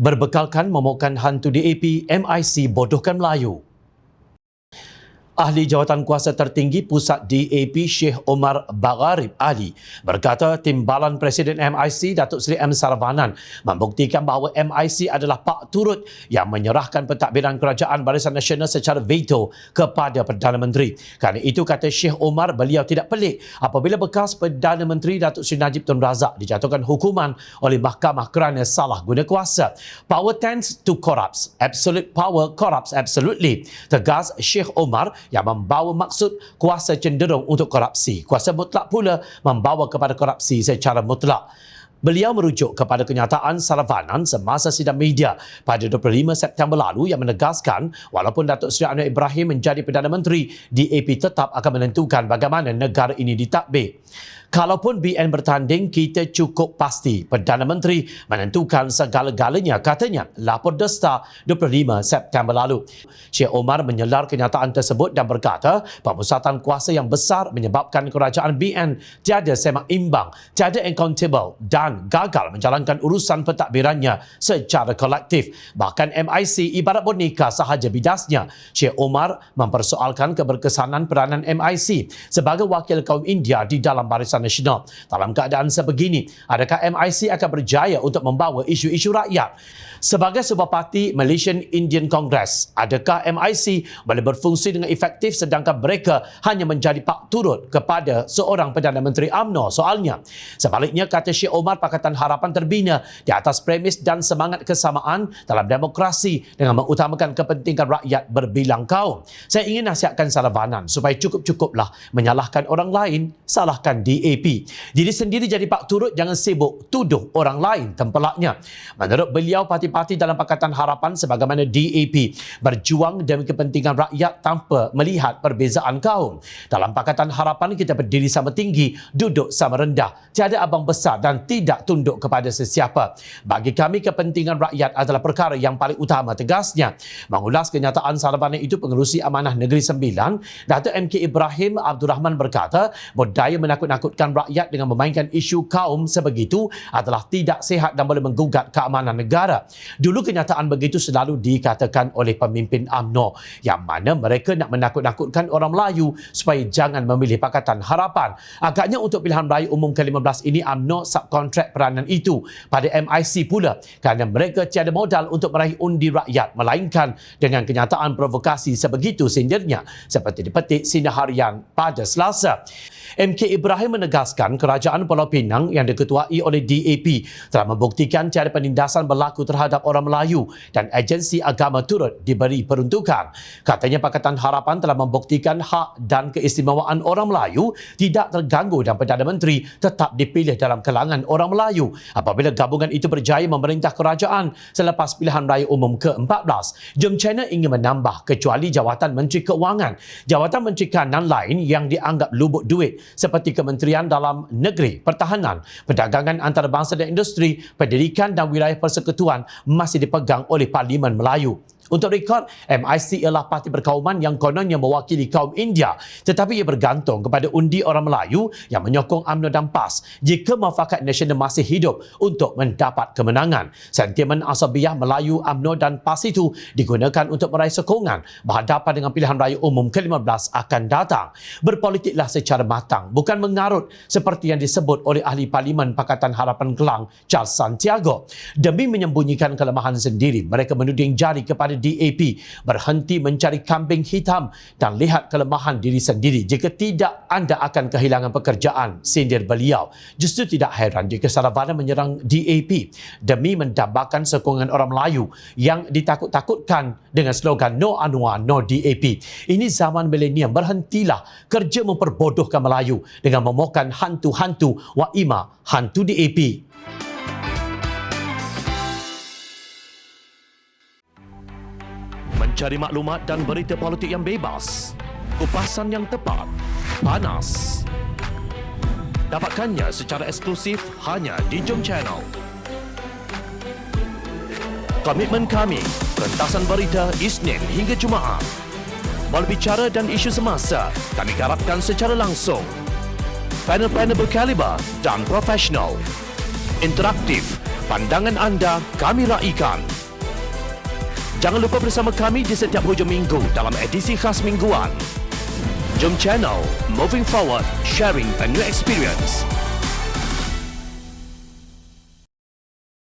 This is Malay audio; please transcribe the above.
Berbekalkan momokkan hantu DAP, MIC bodohkan Melayu. Ahli Jawatan Kuasa Tertinggi Pusat DAP Sheikh Omar Bagharib Ali berkata timbalan Presiden MIC Datuk Seri M. Saravanan membuktikan bahawa MIC adalah pak turut yang menyerahkan pentadbiran kerajaan Barisan Nasional secara veto kepada Perdana Menteri. Kerana itu, kata Sheikh Omar, beliau tidak pelik apabila bekas Perdana Menteri Datuk Seri Najib Tun Razak dijatuhkan hukuman oleh mahkamah kerana salah guna kuasa. Power tends to corrupt. Absolute power corrupts absolutely. Tegas Sheikh Omar yang membawa maksud kuasa cenderung untuk korupsi. Kuasa mutlak pula membawa kepada korupsi secara mutlak. Beliau merujuk kepada kenyataan Saravanan semasa sidang media pada 25 September lalu yang menegaskan walaupun Datuk Seri Anwar Ibrahim menjadi Perdana Menteri, DAP tetap akan menentukan bagaimana negara ini ditadbir. Kalaupun BN bertanding, kita cukup pasti Perdana Menteri menentukan segala-galanya, katanya. Lapor The Star 25 September lalu. Sheikh Omar menyelar kenyataan tersebut dan berkata pemusatan kuasa yang besar menyebabkan kerajaan BN tiada semak imbang, tiada accountable dan gagal menjalankan urusan pentadbirannya secara kolektif. Bahkan MIC ibarat boneka sahaja bidasnya. Sheikh Omar mempersoalkan keberkesanan peranan MIC sebagai wakil kaum India di dalam Barisan Nasional. Dalam keadaan sebegini, adakah MIC akan berjaya untuk membawa isu-isu rakyat? Sebagai sebuah parti Malaysian Indian Congress, adakah MIC boleh berfungsi dengan efektif sedangkan mereka hanya menjadi pak turut kepada seorang Perdana Menteri UMNO? Soalnya, sebaliknya, kata Sheikh Omar, Pakatan Harapan terbina di atas premis dan semangat kesamaan dalam demokrasi dengan mengutamakan kepentingan rakyat berbilang kaum. Saya ingin nasihatkan Saravanan supaya cukup-cukuplah menyalahkan orang lain, salahkan DAP. Diri sendiri jadi pak turut, jangan sibuk tuduh orang lain tempelaknya. Menurut beliau, parti-parti dalam Pakatan Harapan sebagaimana DAP berjuang demi kepentingan rakyat tanpa melihat perbezaan kaum. Dalam Pakatan Harapan, kita berdiri sama tinggi, duduk sama rendah, tiada abang besar dan tidak tunduk kepada sesiapa. Bagi kami, kepentingan rakyat adalah perkara yang paling utama, tegasnya. Mengulas kenyataan Saravanan itu, Pengerusi Amanah Negeri Sembilan, Datuk MK Ibrahim Abdul Rahman berkata, budaya menakut-nakutkan rakyat dengan memainkan isu kaum sebegitu adalah tidak sihat dan boleh menggugat keamanan negara. Dulu kenyataan begitu selalu dikatakan oleh pemimpin UMNO yang mana mereka nak menakut-nakutkan orang Melayu supaya jangan memilih Pakatan Harapan. Agaknya untuk pilihan raya umum ke-15 ini, UMNO subkontrak peranan itu pada MIC pula kerana mereka tiada modal untuk meraih undi rakyat melainkan dengan kenyataan provokasi sebegitu, sindirnya, seperti dipetik Sinar Harian pada Selasa. MK Ibrahim menegaskan kerajaan Pulau Pinang yang diketuai oleh DAP telah membuktikan tiada penindasan berlaku terhadap orang Melayu dan agensi agama turut diberi peruntukan. Katanya Pakatan Harapan telah membuktikan hak dan keistimewaan orang Melayu tidak terganggu dan Perdana Menteri tetap dipilih dalam kalangan orang Melayu apabila gabungan itu berjaya memerintah kerajaan selepas pilihan raya umum ke-14. Jom China ingin menambah kecuali Jawatan Menteri Keuangan, Jawatan Menteri Kanan lain yang dianggap lubuk duit seperti Kementerian Dalam Negeri, Pertahanan, Perdagangan Antarabangsa dan Industri, Pendidikan dan Wilayah Persekutuan masih dipegang oleh Parlimen Melayu. Untuk rekod, MIC ialah parti berkauman yang kononnya mewakili kaum India, tetapi ia bergantung kepada undi orang Melayu yang menyokong UMNO dan PAS jika muafakat nasional masih hidup untuk mendapat kemenangan. Sentimen asabiah Melayu, UMNO dan PAS itu digunakan untuk meraih sokongan berhadapan dengan pilihan raya umum ke-15 akan datang. Berpolitiklah secara matang, bukan mengarut seperti yang disebut oleh ahli Parlimen Pakatan Harapan Kelang, Charles Santiago. Demi menyembunyikan kelemahan sendiri, mereka menuding jari kepada DAP berhenti mencari kambing hitam dan lihat kelemahan diri sendiri. Jika tidak, anda akan kehilangan pekerjaan, sindir beliau. Justru tidak heran jika Saravanan menyerang DAP demi mendambakan sokongan orang Melayu yang ditakut-takutkan dengan slogan No Anwar, No DAP. Ini zaman milenium, berhentilah kerja memperbodohkan Melayu dengan memohkan hantu-hantu Waima, hantu DAP. Mencari maklumat dan berita politik yang bebas, kupasan yang tepat, panas. Dapatkannya secara eksklusif hanya di Jom Channel. Komitmen kami, pentasan berita Isnin hingga Jumaat. Berbicara dan isu semasa, kami garapkan secara langsung. Panel-panel berkaliber dan profesional. Interaktif Pandangan anda kami raikan. Jangan lupa bersama kami di setiap hujung minggu dalam edisi khas mingguan. Jom channel, moving forward, sharing a new experience.